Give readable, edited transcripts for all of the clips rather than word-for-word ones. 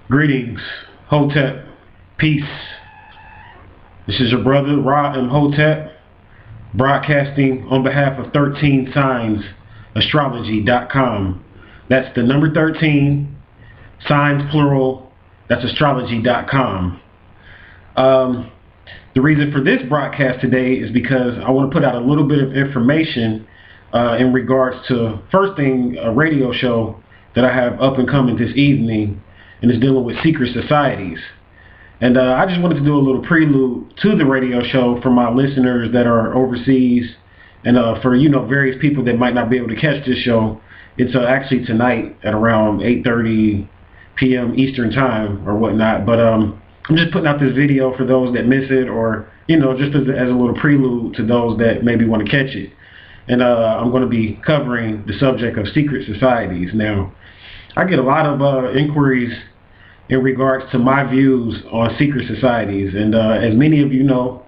Greetings, Hotep, peace. This is your brother, Ra and Hotep, broadcasting on behalf of 13 Signs Astrology.com. That's the number 13, signs plural, that's astrology.com. The reason for this broadcast today is because I want to put out a little bit of information in regards to, first thing, a radio show that I have up and coming this evening, and it's dealing with secret societies. And I just wanted to do a little prelude to the radio show for my listeners that are overseas, and for various people that might not be able to catch this show. It's actually tonight at around 8:30 p.m. Eastern time or whatnot. But I'm just putting out this video for those that miss it, or just as a little prelude to those that maybe want to catch it. And I'm going to be covering the subject of secret societies. Now, I get a lot of inquiries in regards to my views on secret societies, and as many of you know,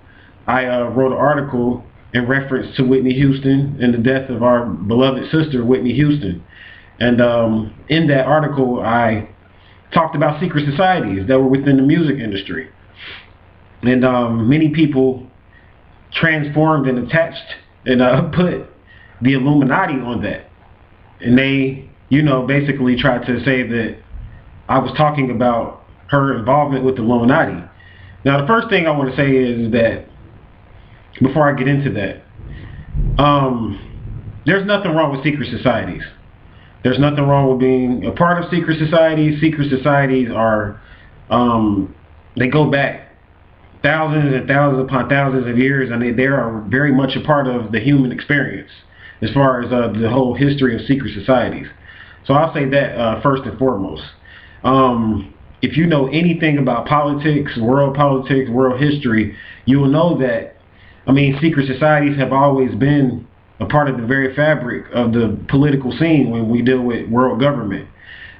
I wrote an article in reference to Whitney Houston and the death of our beloved sister Whitney Houston. And in that article, I talked about secret societies that were within the music industry, and many people transformed and attached and put the Illuminati on that, and they basically tried to say that I was talking about her involvement with the Illuminati. Now, the first thing I want to say is that, before I get into that, there's nothing wrong with secret societies. There's nothing wrong with being a part of secret societies. Secret societies are, they go back thousands and thousands upon thousands of years, and they are very much a part of the human experience as far as the whole history of secret societies. So I'll say that first and foremost. If you know anything about politics, world history, you will know that, secret societies have always been a part of the very fabric of the political scene when we deal with world government.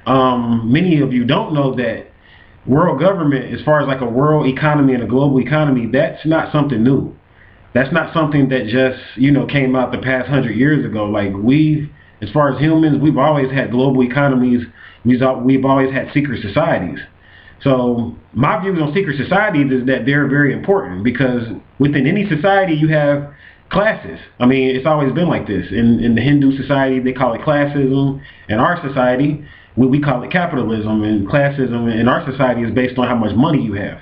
Many of you don't know that world government, as far as like a world economy and a global economy, that's not something new. That's not something that just, came out the past 100 years ago. Like, as far as humans, we've always had global economies. We've always had secret societies. So my views on secret societies is that they're very important, because within any society you have classes. It's always been like this. In the Hindu society, they call it classism. In our society, we call it capitalism. And classism in our society is based on how much money you have.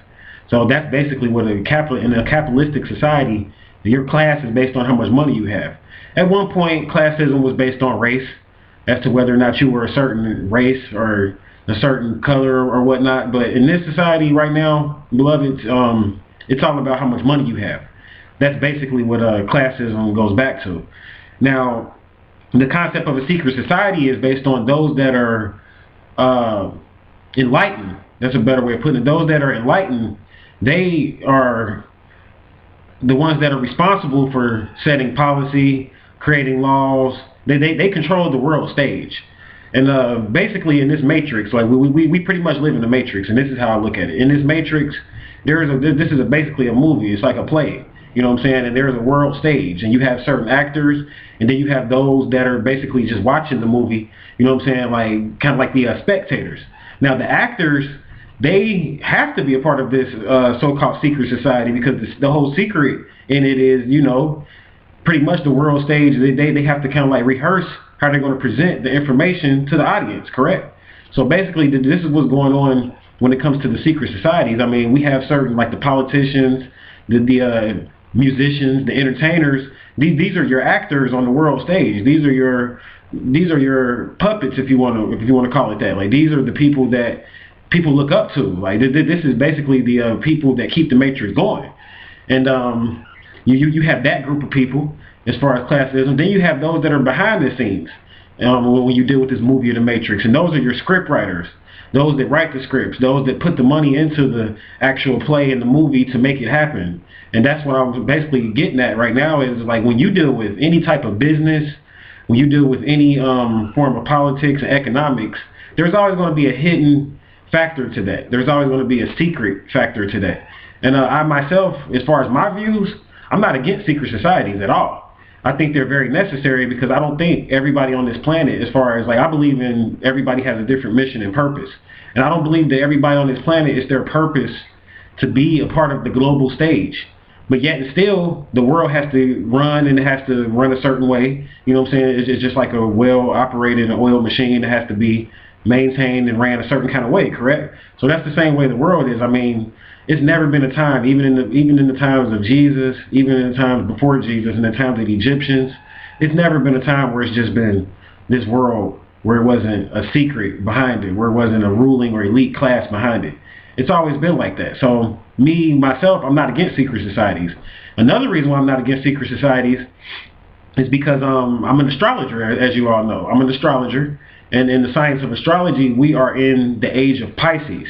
So that's basically what in a capitalistic society, your class is based on how much money you have. At one point, classism was based on race, as to whether or not you were a certain race or a certain color or whatnot. But in this society right now, beloved, it's all about how much money you have. That's basically what classism goes back to. Now, the concept of a secret society is based on those that are enlightened. That's a better way of putting it. Those that are enlightened, they are the ones that are responsible for setting policy, creating laws. They control the world stage. And basically in this matrix, like we pretty much live in the matrix, and this is how I look at it. In this matrix, this is basically a movie. It's like a play. You know what I'm saying? And there's a world stage, and you have certain actors, and then you have those that are basically just watching the movie. You know what I'm saying? Like, kind of like the spectators. Now, the actors, they have to be a part of this so-called secret society, because the whole secret in it is, pretty much the world stage. They have to kind of like rehearse how they're going to present the information to the audience, correct? So basically, this is what's going on when it comes to the secret societies. We have certain, like the politicians, the musicians, the entertainers. These are your actors on the world stage. These are your puppets, if you want to call it that. Like, these are the people that people look up to. Like, this is basically the people that keep the matrix going. And you have that group of people as far as classism. Then you have those that are behind the scenes when you deal with this movie of the Matrix. And those are your script writers, those that write the scripts, those that put the money into the actual play and the movie to make it happen. And that's what I was basically getting at right now, is like, when you deal with any type of business, when you deal with any form of politics and economics, there's always going to be a hidden factor to that. There's always going to be a secret factor to that. And I myself, as far as my views, I'm not against secret societies at all. I think they're very necessary because I don't think everybody on this planet, as far as like, I believe in everybody has a different mission and purpose. And I don't believe that everybody on this planet is their purpose to be a part of the global stage. But yet and still, the world has to run, and it has to run a certain way. You know what I'm saying? It's just like a well-operated oil machine that has to be maintained and ran a certain kind of way, correct? So that's the same way the world is. I mean, it's never been a time, even in the times of Jesus, even in the times before Jesus, and the times of the Egyptians, it's never been a time where it's just been this world where it wasn't a secret behind it, where it wasn't a ruling or elite class behind it. It's always been like that. So me, myself, I'm not against secret societies. Another reason why I'm not against secret societies is because I'm an astrologer, as you all know. I'm an astrologer, and in the science of astrology, we are in the age of Pisces.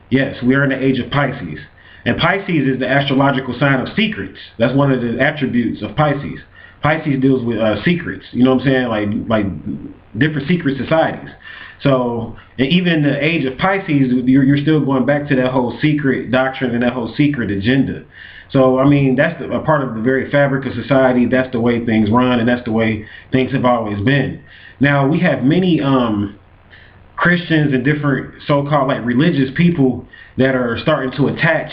Yes, we are in the age of Pisces. And Pisces is the astrological sign of secrets. That's one of the attributes of Pisces. Pisces deals with secrets, you know what I'm saying, like different secret societies. So, and even in the age of Pisces, you're still going back to that whole secret doctrine and that whole secret agenda. So, I mean, that's a part of the very fabric of society. That's the way things run, and that's the way things have always been. Now, we have many Christians and different so-called like religious people that are starting to attach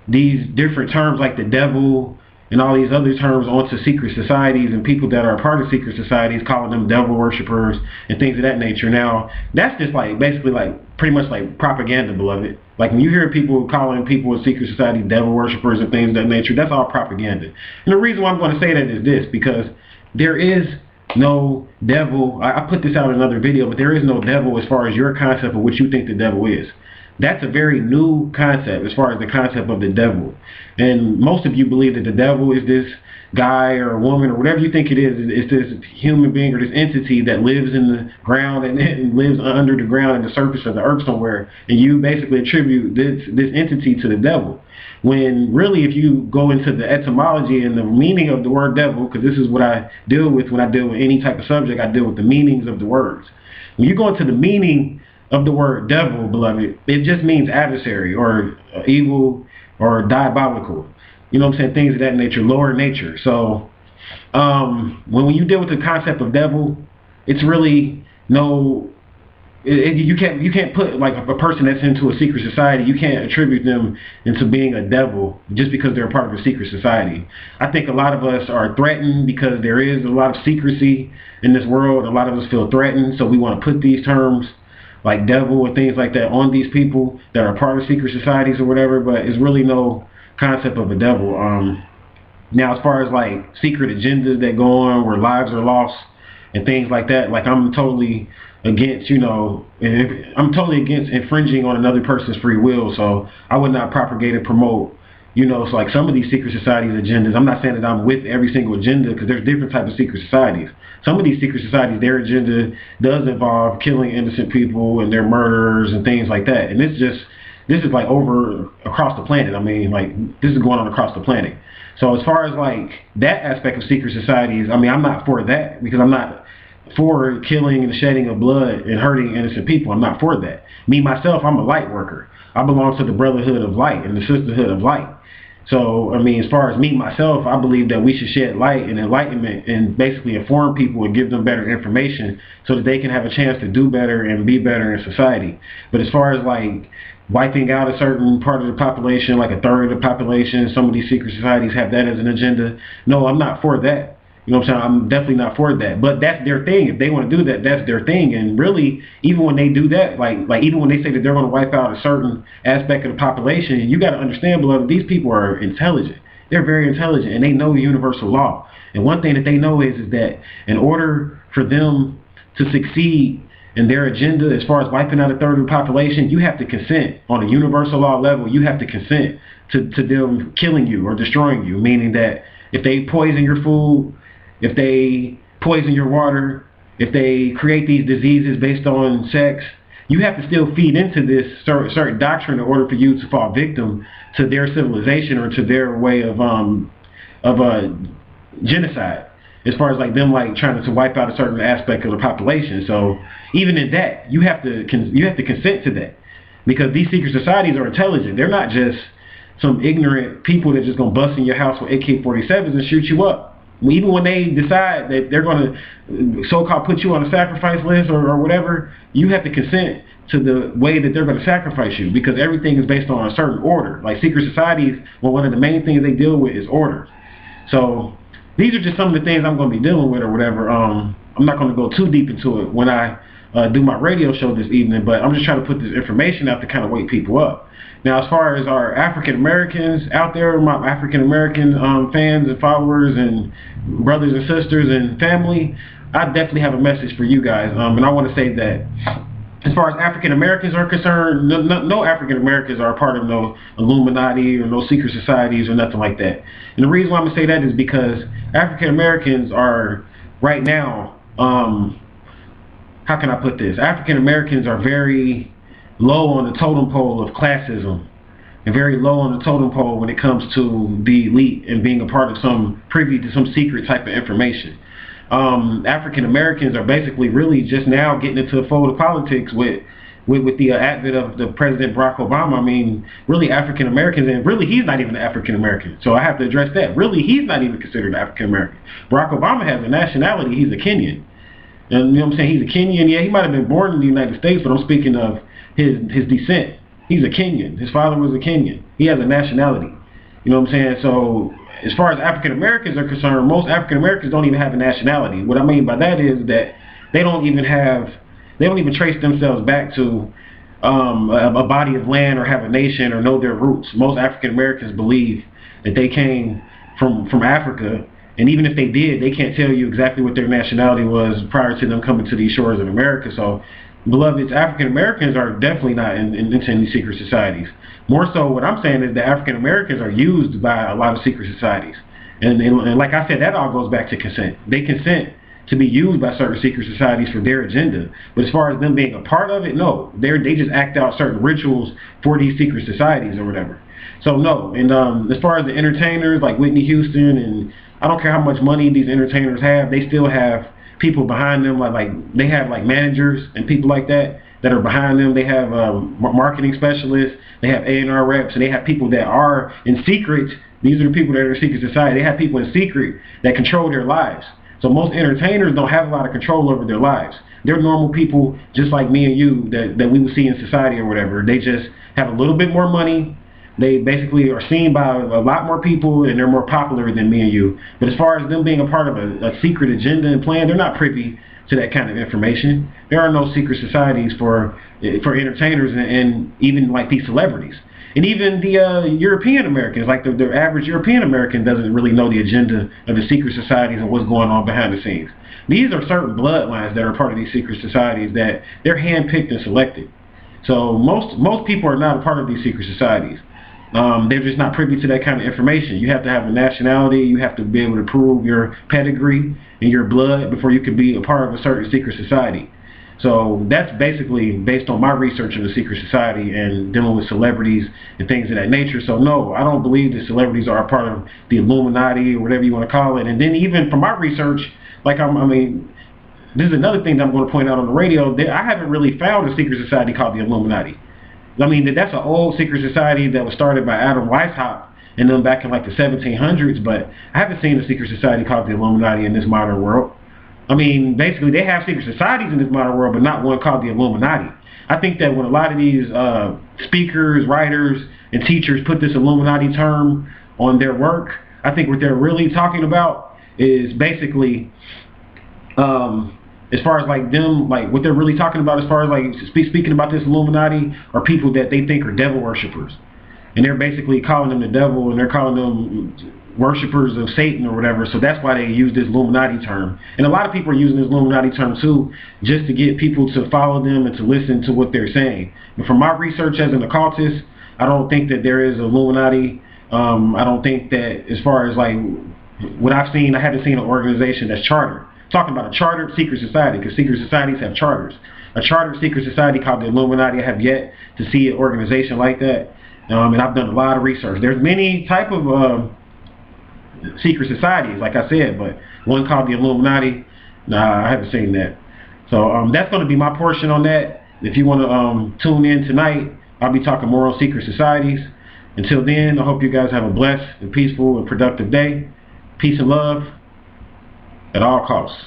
these different terms like the devil and all these other terms onto secret societies, and people that are a part of secret societies, calling them devil worshippers and things of that nature. Now, that's just like basically like pretty much like propaganda, beloved. Like when you hear people calling people in secret society devil worshippers and things of that nature, that's all propaganda. And the reason why I'm going to say that is this, because there is no devil. I put this out in another video, but there is no devil as far as your concept of what you think the devil is. That's a very new concept as far as the concept of the devil. And most of you believe that the devil is this guy or woman or whatever you think it is. It's this human being or this entity that lives in the ground and lives under the ground and the surface of the earth somewhere. And you basically attribute this entity to the devil. When really, if you go into the etymology and the meaning of the word devil, because this is what I deal with when I deal with any type of subject, I deal with the meanings of the words. When you go into the meaning of the word devil, beloved, it just means adversary or evil or diabolical. You know what I'm saying? Things of that nature, lower nature. So when you deal with the concept of devil, it's really no, you can't put like a person that's into a secret society, you can't attribute them into being a devil just because they're a part of a secret society. I think a lot of us are threatened because there is a lot of secrecy in this world. A lot of us feel threatened, so we want to put these terms like devil and things like that on these people that are part of secret societies or whatever, but it's really no concept of a devil. Now, as far as like secret agendas that go on where lives are lost and things like that, like I'm totally against, I'm totally against infringing on another person's free will, so I would not propagate and promote, so like some of these secret societies agendas. I'm not saying that I'm with every single agenda, because there's different types of secret societies. Some of these secret societies, their agenda does involve killing innocent people and their murderers and things like that. And this is like over across the planet. I mean, like this is going on across the planet. So as far as like that aspect of secret societies, I mean, I'm not for that, because I'm not for killing and shedding of blood and hurting innocent people. I'm not for that. Me, myself, I'm a light worker. I belong to the Brotherhood of Light and the Sisterhood of Light. So, I mean, as far as me, myself, I believe that we should shed light and enlightenment and basically inform people and give them better information so that they can have a chance to do better and be better in society. But as far as like wiping out a certain part of the population, like a third of the population, some of these secret societies have that as an agenda. No, I'm not for that. You know what I'm saying? I'm definitely not for that. But that's their thing. If they want to do that, that's their thing. And really, even when they do that, like even when they say that they're going to wipe out a certain aspect of the population, you got to understand, beloved, these people are intelligent. They're very intelligent, and they know universal law. And one thing that they know is that in order for them to succeed in their agenda, as far as wiping out a third of the population, you have to consent on a universal law level. You have to consent to them killing you or destroying you, meaning that if they poison your food, if they poison your water, if they create these diseases based on sex, you have to still feed into this certain doctrine in order for you to fall victim to their civilization or to their way of genocide, as far as like them like trying to wipe out a certain aspect of the population. So even in that, you have to consent to that, because these secret societies are intelligent. They're not just some ignorant people that just gonna bust in your house with AK-47s and shoot you up. even when they decide that they're going to so-called put you on a sacrifice list or whatever, you have to consent to the way that they're going to sacrifice you, because everything is based on a certain order. Like secret societies, well, one of the main things they deal with is order. So these are just some of the things I'm going to be dealing with or whatever. I'm not going to go too deep into it when I do my radio show this evening, but I'm just trying to put this information out to kind of wake people up. Now, as far as our African Americans out there, my African American fans and followers and brothers and sisters and family, I definitely have a message for you guys. And I want to say that as far as African Americans are concerned, no African Americans are a part of no Illuminati or no secret societies or nothing like that. And the reason why I'm going to say that is because African Americans are right now, how can I put this? African Americans are very low on the totem pole of classism and very low on the totem pole when it comes to the elite and being a part of some privy to some secret type of information. African Americans are basically really just now getting into the fold of politics with the advent of the President Barack Obama. I mean, really African Americans, and really he's not even an African American, so I have to address that. Really, he's not even considered African American. Barack Obama has a nationality; he's a Kenyan. And you know what I'm saying? He's a Kenyan. Yeah, he might have been born in the United States, but I'm speaking of his descent. He's a Kenyan. His father was a Kenyan. He has a nationality. You know what I'm saying? So as far as African Americans are concerned, most African Americans don't even have a nationality. What I mean by that is that they don't even trace themselves back to a body of land or have a nation or know their roots. Most African Americans believe that they came from Africa, and even if they did, they can't tell you exactly what their nationality was prior to them coming to these shores of America. So, beloveds, African Americans are definitely not into any secret societies. More so, what I'm saying is that African Americans are used by a lot of secret societies. And like I said, that all goes back to consent. They consent to be used by certain secret societies for their agenda. But as far as them being a part of it, no. They just act out certain rituals for these secret societies or whatever. So no. And as far as the entertainers like Whitney Houston, and I don't care how much money these entertainers have, they still have people behind them, like they have like managers and people like that are behind them. They have marketing specialists, they have A&R reps, and they have people that are in secret. These are the people that are in secret society. They have people in secret that control their lives. So most entertainers don't have a lot of control over their lives. They're normal people just like me and you that we would see in society or whatever. They just have a little bit more money. They basically are seen by a lot more people, and they're more popular than me and you. But as far as them being a part of a secret agenda and plan, they're not privy to that kind of information. There are no secret societies for entertainers and even like these celebrities. And even the European Americans, like the average European American doesn't really know the agenda of the secret societies and what's going on behind the scenes. These are certain bloodlines that are part of these secret societies that they're handpicked and selected. So most people are not a part of these secret societies. They're just not privy to that kind of information. You have to have a nationality. You have to be able to prove your pedigree and your blood before you can be a part of a certain secret society. So that's basically based on my research in the secret society and dealing with celebrities and things of that nature. So no, I don't believe that celebrities are a part of the Illuminati or whatever you want to call it. And then even from my research, like I mean, this is another thing that I'm going to point out on the radio. I haven't really found a secret society called the Illuminati. I mean, that's an old secret society that was started by Adam Weishaupt and them back in like the 1700s, but I haven't seen a secret society called the Illuminati in this modern world. I mean, basically, they have secret societies in this modern world, but not one called the Illuminati. I think that when a lot of these speakers, writers, and teachers put this Illuminati term on their work, I think what they're really talking about is basically as far as like them, like what they're really talking about as far as like speaking about this Illuminati are people that they think are devil worshippers. And they're basically calling them the devil, and they're calling them worshippers of Satan or whatever. So that's why they use this Illuminati term. And a lot of people are using this Illuminati term too, just to get people to follow them and to listen to what they're saying. But from my research as an occultist, I don't think that there is Illuminati. I don't think that, as far as like what I've seen, I haven't seen an organization that's chartered. Talking about a chartered secret society, because secret societies have charters. A chartered secret society called the Illuminati, I have yet to see an organization like that. And I've done a lot of research. There's many type of secret societies, like I said, but one called the Illuminati, nah, I haven't seen that. So that's going to be my portion on that. If you want to tune in tonight, I'll be talking more on secret societies. Until then, I hope you guys have a blessed and peaceful and productive day. Peace and love. at all costs.